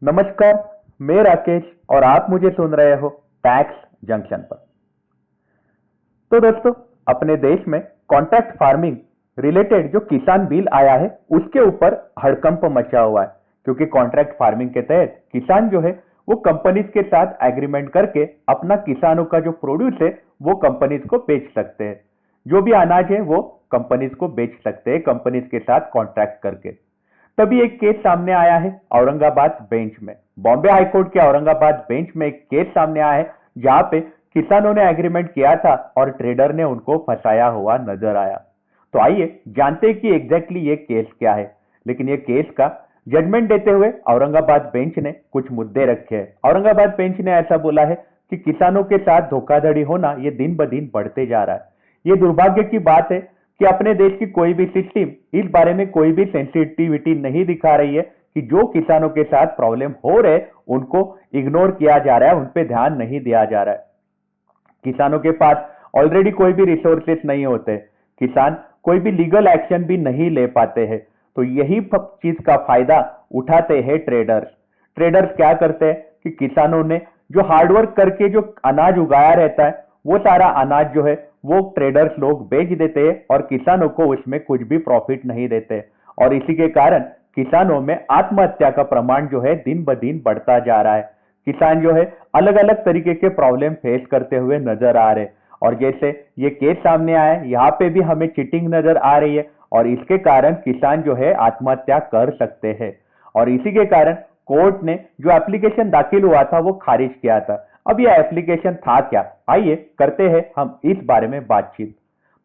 नमस्कार। मैं राकेश और आप मुझे सुन रहे हो टैक्स जंक्शन पर। तो दोस्तों, अपने देश में कॉन्ट्रैक्ट फार्मिंग रिलेटेड जो किसान बिल आया है उसके ऊपर हड़कंप मचा हुआ है, क्योंकि कॉन्ट्रैक्ट फार्मिंग के तहत किसान जो है वो कंपनीज के साथ एग्रीमेंट करके अपना किसानों का जो प्रोड्यूस है वो कंपनीज को बेच सकते हैं। जो भी अनाज है वो कंपनीज को बेच सकते हैं कंपनीज के साथ कॉन्ट्रैक्ट करके। तभी एक केस सामने आया है औरंगाबाद बेंच में। बॉम्बे हाईकोर्ट के औरंगाबाद बेंच में एक केस सामने आया है जहां पे किसानों ने एग्रीमेंट किया था और ट्रेडर ने उनको फंसाया हुआ नजर आया। तो आइए जानते हैं कि एग्जैक्टली ये केस क्या है। लेकिन ये केस का जजमेंट देते हुए औरंगाबाद बेंच ने कुछ मुद्दे रखे हैं। औरंगाबाद बेंच ने ऐसा बोला है कि किसानों के साथ धोखाधड़ी होना ये दिन ब दिन बढ़ते जा रहा है। ये दुर्भाग्य की बात है कि अपने देश की कोई भी सिस्टम इस बारे में कोई भी सेंसिटिविटी नहीं दिखा रही है कि जो किसानों के साथ प्रॉब्लम हो रहे उनको इग्नोर किया जा रहा है, उन पे ध्यान नहीं दिया जा रहा है। किसानों के पास ऑलरेडी कोई भी रिसोर्सेस नहीं होते, किसान कोई भी लीगल एक्शन भी नहीं ले पाते हैं। तो यही चीज का फायदा उठाते हैं ट्रेडर्स। ट्रेडर्स क्या करते हैं कि किसानों ने जो हार्डवर्क करके जो अनाज उगाया रहता है वो सारा अनाज जो है वो ट्रेडर्स लोग बेच देते हैं और किसानों को उसमें कुछ भी प्रॉफिट नहीं देते। और इसी के कारण किसानों में आत्महत्या का प्रमाण जो है दिन ब दिन बढ़ता जा रहा है। किसान जो है अलग अलग तरीके के प्रॉब्लम फेस करते हुए नजर आ रहे हैं। और जैसे ये केस सामने आया है यहाँ पे भी हमें चीटिंग नजर आ रही है और इसके कारण किसान जो है आत्महत्या कर सकते हैं। और इसी के कारण कोर्ट ने जो एप्लीकेशन दाखिल हुआ था वो खारिज किया था। अब यह एप्लीकेशन था क्या, आइए करते हैं हम इस बारे में बातचीत।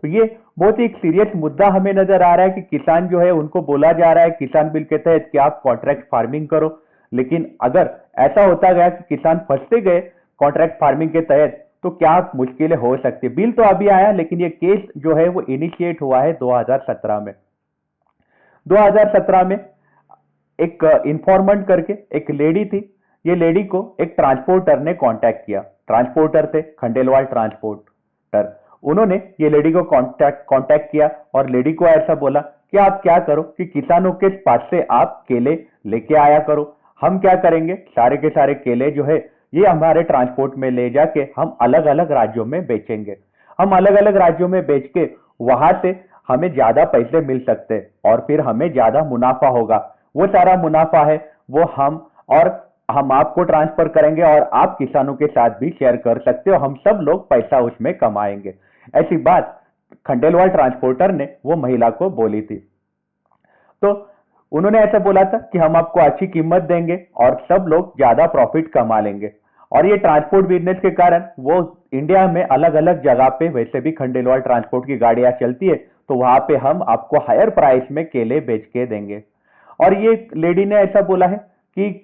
तो ये बहुत ही एक सीरियस मुद्दा हमें नजर आ रहा है कि किसान जो है उनको बोला जा रहा है किसान बिल के तहत कि आप कॉन्ट्रैक्ट फार्मिंग करो। लेकिन अगर ऐसा होता गया कि किसान फंसते गए कॉन्ट्रैक्ट फार्मिंग के तहत तो क्या मुश्किलें हो सकती है। बिल तो अभी आया लेकिन ये केस जो है वो इनिशिएट हुआ है 2017 में। 2017 में एक इन्फॉर्मेंट करके एक लेडी थी। ये लेडी को एक ट्रांसपोर्टर ने कांटेक्ट किया। ट्रांसपोर्टर थे खंडेलवाल ट्रांसपोर्टर। उन्होंने ये लेडी को कांटेक्ट किया और लेडी को ऐसा बोला कि आप क्या करो कि किसानों के पास से आप केले लेके आया करो। हम क्या करेंगे, सारे के सारे केले जो है ये हमारे ट्रांसपोर्ट में ले जाके हम अलग अलग राज्यों में बेचेंगे। हम अलग अलग राज्यों में बेच के वहां से हमें ज्यादा पैसे मिल सकते हैं और फिर हमें ज्यादा मुनाफा होगा। वो सारा मुनाफा है वो हम आपको ट्रांसफर करेंगे और आप किसानों के साथ भी शेयर कर सकते हो। हम सब लोग पैसा उसमें कमाएंगे। ऐसी बात खंडेलवाल ट्रांसपोर्टर ने वो महिला को बोली थी। तो उन्होंने ऐसा बोला था कि हम आपको अच्छी कीमत देंगे और सब लोग ज्यादा प्रॉफिट कमा लेंगे। और ये ट्रांसपोर्ट बिजनेस के कारण वो इंडिया में अलग अलग जगह पे वैसे भी खंडेलवाल ट्रांसपोर्ट की गाड़ियां चलती है, तो वहां पे हम आपको हायर प्राइस में केले बेच के देंगे। और ये लेडी ने ऐसा बोला है कि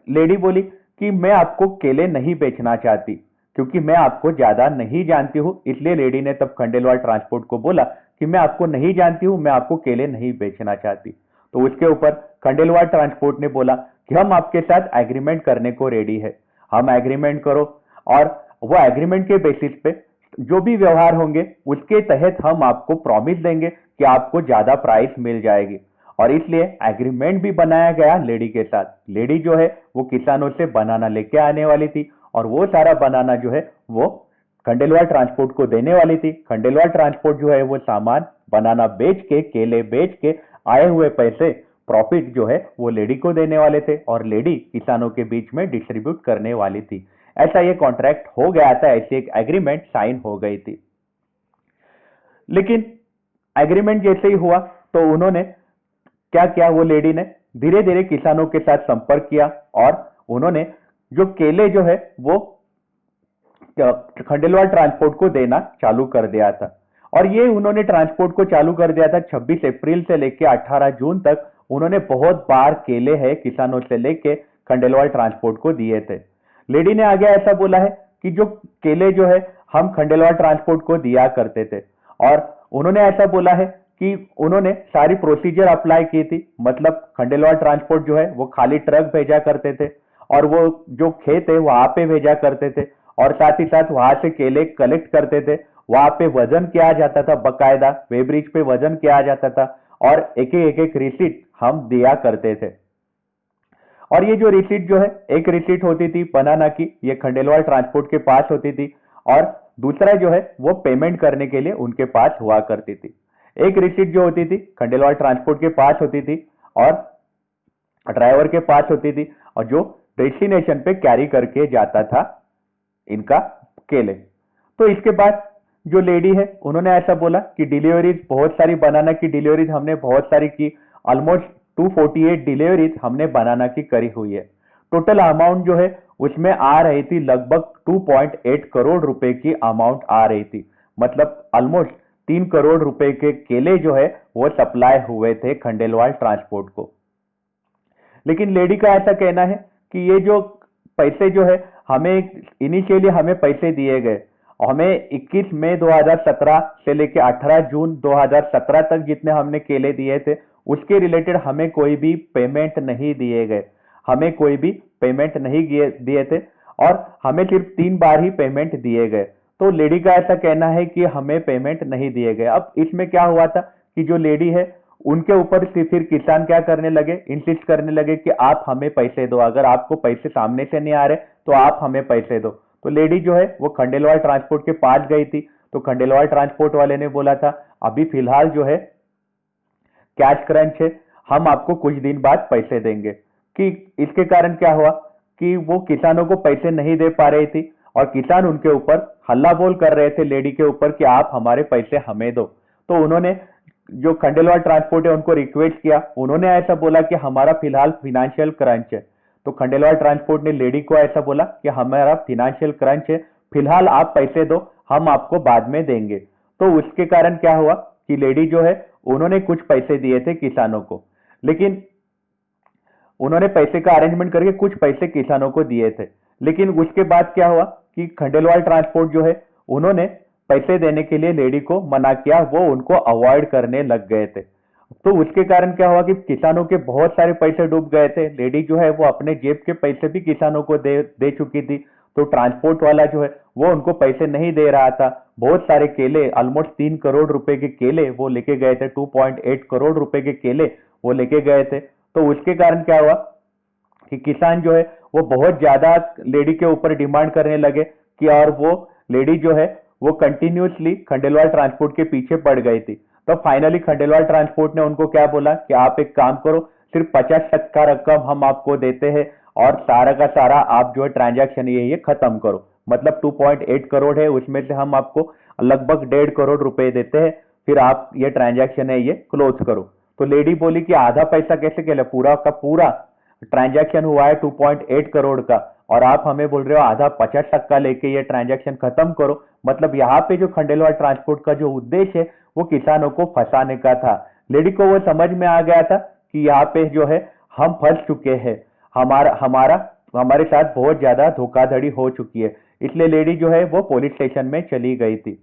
लेडी बोली कि मैं आपको केले नहीं बेचना चाहती क्योंकि मैं आपको ज्यादा नहीं जानती हूं। इसलिए लेडी ने तब खंडेलवाल ट्रांसपोर्ट को बोला कि मैं आपको नहीं जानती हूं, मैं आपको केले नहीं बेचना चाहती। तो उसके ऊपर खंडेलवाल ट्रांसपोर्ट ने बोला कि हम आपके साथ एग्रीमेंट करने को रेडी है, हम एग्रीमेंट करो और वो एग्रीमेंट के बेसिस पे जो भी व्यवहार होंगे उसके तहत हम आपको प्रॉमिस देंगे कि आपको ज्यादा प्राइस मिल जाएगी। और इसलिए एग्रीमेंट भी बनाया गया लेडी के साथ। लेडी जो है वो किसानों से बनाना लेके आने वाली थी और वो सारा बनाना जो है वो खंडेलवाल ट्रांसपोर्ट को देने वाली थी। खंडेलवाल ट्रांसपोर्ट जो है वो सामान बनाना बेच के केले बेच के आए हुए पैसे प्रॉफिट जो है वो लेडी को देने वाले थे और लेडी किसानों के बीच में डिस्ट्रीब्यूट करने वाली थी। ऐसा ये कॉन्ट्रैक्ट हो गया था, ऐसी एक एग्रीमेंट साइन हो गई थी। लेकिन एग्रीमेंट जैसे ही हुआ तो उन्होंने क्या किया, वो लेडी ने धीरे धीरे किसानों के साथ संपर्क किया और उन्होंने जो केले जो है वो खंडेलवाल ट्रांसपोर्ट को देना चालू कर दिया था। और ये उन्होंने ट्रांसपोर्ट को चालू कर दिया था 26 अप्रैल से लेके 18 जून तक। उन्होंने बहुत बार केले है किसानों से लेके खंडेलवाल ट्रांसपोर्ट को दिए थे। लेडी ने आगे ऐसा बोला है कि जो केले जो है हम खंडेलवाल ट्रांसपोर्ट को दिया करते थे और उन्होंने ऐसा बोला है कि उन्होंने सारी प्रोसीजर अप्लाई की थी। मतलब खंडेलवाल ट्रांसपोर्ट जो है वो खाली ट्रक भेजा करते थे और वो जो खेत है वहां पे भेजा करते थे और साथ ही साथ वहां से केले कलेक्ट करते थे। वहां पे वजन किया जाता था, बकायदा वेब्रिज पे वजन किया जाता था और एक एक रिसीट हम दिया करते थे। और ये जो रिसीट जो है, एक रिसीट होती थी बनाना की, ये खंडेलवाल ट्रांसपोर्ट के पास होती थी, और दूसरा जो है वो पेमेंट करने के लिए उनके पास हुआ करती थी। एक रिसीट जो होती थी खंडेलवाल ट्रांसपोर्ट के पास होती थी और ड्राइवर के पास होती थी, और जो डेस्टिनेशन पे कैरी करके जाता था इनका केले। तो इसके बाद जो लेडी है उन्होंने ऐसा बोला कि डिलीवरीज बहुत सारी, बनाना की डिलीवरीज हमने बहुत सारी की, ऑलमोस्ट 248 डिलीवरीज हमने बनाना की करी हुई है। टोटल अमाउंट जो है उसमें आ रही थी लगभग 2.8 करोड़ रुपए की अमाउंट आ रही थी, मतलब ऑलमोस्ट 3 करोड़ रुपए के केले जो है वो सप्लाई हुए थे खंडेलवाल ट्रांसपोर्ट को। लेकिन लेडी का ऐसा कहना है कि ये जो पैसे जो है हमें इनिशियली हमें पैसे दिए गए, हमें 21 मई 2017 से लेकर 18 जून 2017 तक जितने हमने केले दिए थे उसके रिलेटेड हमें कोई भी पेमेंट नहीं दिए गए, हमें कोई भी पेमेंट नहीं दिए थे, और हमें सिर्फ 3 बार ही पेमेंट दिए गए। तो लेडी का ऐसा कहना है कि हमें पेमेंट नहीं दिए गए। अब इसमें क्या हुआ था कि जो लेडी है उनके ऊपर से फिर किसान क्या करने लगे, इंसिस्ट करने लगे कि आप हमें पैसे दो, अगर आपको पैसे सामने से नहीं आ रहे तो आप हमें पैसे दो। तो लेडी जो है वो खंडेलवाल ट्रांसपोर्ट के पास गई थी, तो खंडेलवाल ट्रांसपोर्ट वाले ने बोला था अभी फिलहाल जो है कैश क्रंच है, हम आपको कुछ दिन बाद पैसे देंगे। कि इसके कारण क्या हुआ कि वो किसानों को पैसे नहीं दे पा रही थी, और किसान उनके ऊपर हल्ला बोल कर रहे थे लेडी के ऊपर कि आप हमारे पैसे हमें दो। तो उन्होंने, जो खंडेलवाल ट्रांसपोर्ट है, उनको रिक्वेस्ट किया, उन्होंने ऐसा बोला कि हमारा फिलहाल फिनेंशियल क्रंच है। तो खंडेलवाल ट्रांसपोर्ट ने लेडी को ऐसा बोला कि हमारा फिनेंशियल क्रंच है, फिलहाल आप पैसे दो, हम आपको बाद में देंगे। तो उसके कारण क्या हुआ कि लेडी जो है उन्होंने कुछ पैसे दिए थे किसानों को, लेकिन उन्होंने पैसे का अरेंजमेंट करके कुछ पैसे किसानों को दिए थे। लेकिन उसके बाद क्या हुआ कि खंडेलवाल ट्रांसपोर्ट जो है उन्होंने पैसे देने के लिए लेडी को मना किया, वो उनको अवॉइड करने लग गए थे। तो उसके कारण क्या हुआ कि किसानों के बहुत सारे पैसे डूब गए थे। लेडी जो है वो अपने जेब के पैसे भी किसानों को दे चुकी थी। तो ट्रांसपोर्ट वाला जो है वो उनको पैसे नहीं दे रहा था। बहुत सारे केले, ऑलमोस्ट 3 करोड़ रुपए के केले वो लेके गए थे, 2.8 करोड़ रुपए के केले वो लेके गए थे। तो उसके कारण क्या हुआ कि किसान जो है वो बहुत ज्यादा लेडी के ऊपर डिमांड करने लगे कि, और वो लेडी जो है वो कंटिन्यूसली खंडेलवाल ट्रांसपोर्ट के पीछे पड़ गई थी। तो फाइनली खंडेलवाल ट्रांसपोर्ट ने उनको क्या बोला कि आप एक काम करो, सिर्फ 50% का रकम हम आपको देते हैं, और सारा का सारा आप जो है ट्रांजैक्शन ये खत्म करो। मतलब 2.8 करोड़ है, उसमें से हम आपको लगभग 1.5 करोड़ रुपए देते हैं, फिर आप ये ट्रांजैक्शन है ये क्लोज करो। तो लेडी बोली कि आधा पैसा कैसे केला, पूरा का पूरा ट्रांजैक्शन हुआ है 2.8 करोड़ का, और आप हमें बोल रहे हो आधा 50% लेके ये ट्रांजैक्शन खत्म करो। मतलब यहाँ पे जो खंडेलवाल ट्रांसपोर्ट का जो उद्देश्य है वो किसानों को फंसाने का था। लेडी को वो समझ में आ गया था कि यहाँ पे जो है हम फंस चुके हैं, हमारा हमारा हमारे साथ बहुत ज्यादा धोखाधड़ी हो चुकी है। इसलिए लेडी जो है वो पुलिस स्टेशन में चली गई थी।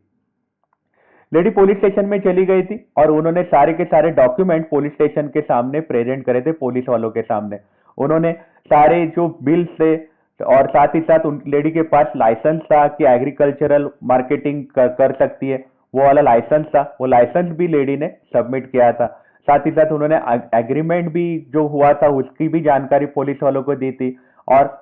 लेडी पुलिस स्टेशन में चली गई थी और उन्होंने सारे के सारे डॉक्यूमेंट पुलिस स्टेशन के सामने प्रेजेंट करे थे, पुलिस वालों के सामने। उन्होंने सारे जो बिल्स थे, और साथ ही साथ उन लेडी के पास लाइसेंस था कि एग्रीकल्चरल मार्केटिंग कर सकती है, वो वाला लाइसेंस था। वो लाइसेंस भी लेडी ने सबमिट किया था। साथ ही साथ उन्होंने एग्रीमेंट भी जो हुआ था उसकी भी जानकारी पुलिस वालों को दी थी, और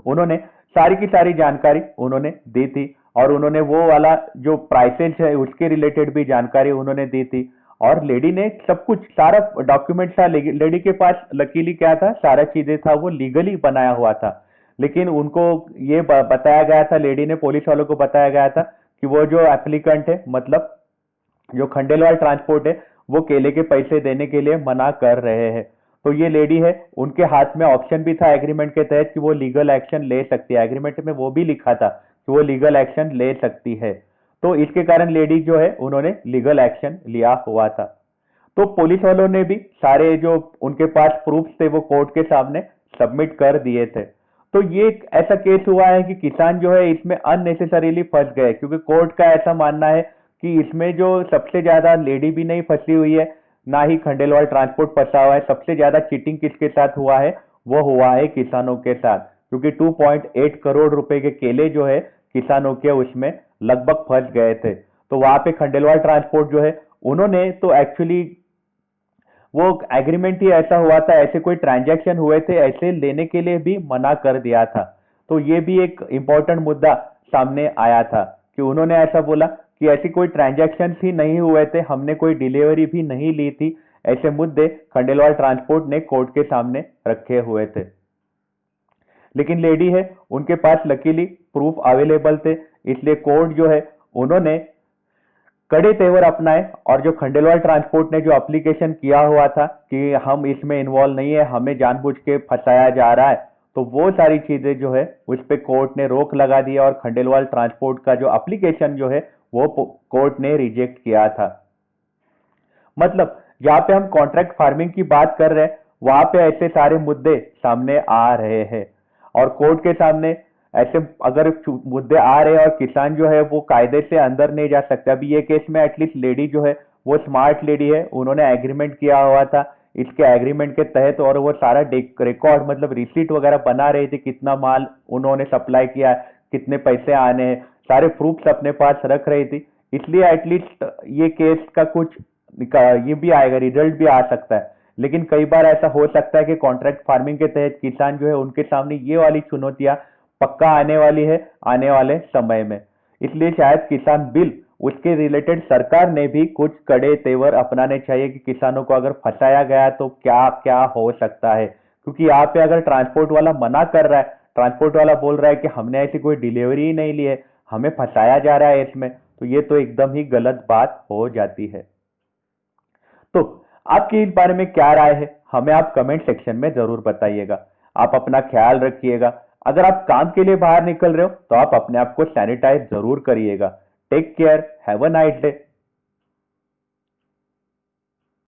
उन्होंने सारी की सारी जानकारी उन्होंने दी थी, और उन्होंने वो वाला जो प्राइसेस है उसके रिलेटेड भी जानकारी उन्होंने दी थी। और लेडी ने सब कुछ, सारा डॉक्यूमेंट था लेडी के पास। लकीली क्या था, सारा चीजें था वो लीगली बनाया हुआ था। लेकिन उनको ये बताया गया था, लेडी ने पुलिस वालों को बताया गया था कि वो जो एप्लीकेंट है, मतलब जो खंडेलवाल ट्रांसपोर्ट है, वो केले के पैसे देने के लिए मना कर रहे हैं। तो ये लेडी है, उनके हाथ में ऑप्शन भी था एग्रीमेंट के तहत कि वो लीगल एक्शन ले सकती है। एग्रीमेंट में वो भी लिखा था कि वो लीगल एक्शन ले सकती है। तो इसके कारण लेडी जो है उन्होंने लीगल एक्शन लिया हुआ था। तो पुलिस वालों ने भी सारे जो उनके पास प्रूफ थे वो कोर्ट के सामने सबमिट कर दिए थे। तो ये एक ऐसा केस हुआ है कि किसान जो है इसमें अननेसेसरीली फंस गए, क्योंकि कोर्ट का ऐसा मानना है कि इसमें जो सबसे ज्यादा लेडी भी नहीं फंसी हुई है, ना ही खंडेलवाल ट्रांसपोर्ट फंसा हुआ है। सबसे ज्यादा चीटिंग किसके साथ हुआ है, वो हुआ है किसानों के साथ, क्योंकि 2.8 करोड़ रुपए के केले जो है किसानों के उसमें लगभग फंस गए थे। तो वहां पे खंडेलवाल ट्रांसपोर्ट जो है उन्होंने तो एक्चुअली वो एग्रीमेंट ही ऐसा हुआ था, ऐसे कोई ट्रांजैक्शन हुए थे, ऐसे लेने के लिए भी मना कर दिया था। तो ये भी एक इंपॉर्टेंट मुद्दा सामने आया था कि उन्होंने ऐसा बोला कि ऐसी कोई ट्रांजैक्शन ही नहीं हुए थे, हमने कोई डिलीवरी भी नहीं ली थी। ऐसे मुद्दे खंडेलवाल ट्रांसपोर्ट ने कोर्ट के सामने रखे हुए थे। लेकिन लेडी है, उनके पास लकीली प्रूफ अवेलेबल थे, इसलिए कोर्ट जो है उन्होंने कड़े तेवर अपनाए और जो खंडेलवाल ट्रांसपोर्ट ने जो एप्लीकेशन किया हुआ था कि हम इसमें इन्वॉल्व नहीं है, हमें जानबूझ के फंसाया जा रहा है, तो वो सारी चीजें जो है उस पे कोर्ट ने रोक लगा दिया और खंडेलवाल ट्रांसपोर्ट का जो एप्लीकेशन जो है वो कोर्ट ने रिजेक्ट किया था। मतलब जहां पे हम कॉन्ट्रैक्ट फार्मिंग की बात कर रहे हैं, वहां पे ऐसे सारे मुद्दे सामने आ रहे हैं और कोर्ट के सामने ऐसे अगर मुद्दे आ रहे हैं और किसान जो है वो कायदे से अंदर नहीं जा सकता। अभी ये केस में एटलीस्ट लेडी जो है वो स्मार्ट लेडी है, उन्होंने एग्रीमेंट किया हुआ था, इसके एग्रीमेंट के तहत, और वो सारा रिकॉर्ड मतलब रिसीट वगैरह बना रही थी, कितना माल उन्होंने सप्लाई किया, कितने पैसे आने हैं, सारे प्रूफ्स अपने पास रख रही थी। इसलिए एटलीस्ट ये केस का कुछ ये भी आएगा, रिजल्ट भी आ सकता है। लेकिन कई बार ऐसा हो सकता है कि कॉन्ट्रैक्ट फार्मिंग के तहत किसान जो है उनके सामने ये वाली चुनौतियां पक्का आने वाली है आने वाले समय में। इसलिए शायद किसान बिल उसके रिलेटेड सरकार ने भी कुछ कड़े तेवर अपनाने चाहिए कि किसानों को अगर फंसाया गया तो क्या क्या हो सकता है। क्योंकि यहाँ पे अगर ट्रांसपोर्ट वाला मना कर रहा है, ट्रांसपोर्ट वाला बोल रहा है कि हमने ऐसी कोई डिलीवरी ही नहीं ली है, हमें फंसाया जा रहा है इसमें, तो ये तो एकदम ही गलत बात हो जाती है। तो आपकी इस बारे में क्या राय है, हमें आप कमेंट सेक्शन में जरूर बताइएगा। आप अपना ख्याल रखिएगा। अगर आप काम के लिए बाहर निकल रहे हो तो आप अपने आप को सैनिटाइज जरूर करिएगा। Take care, have a nice day.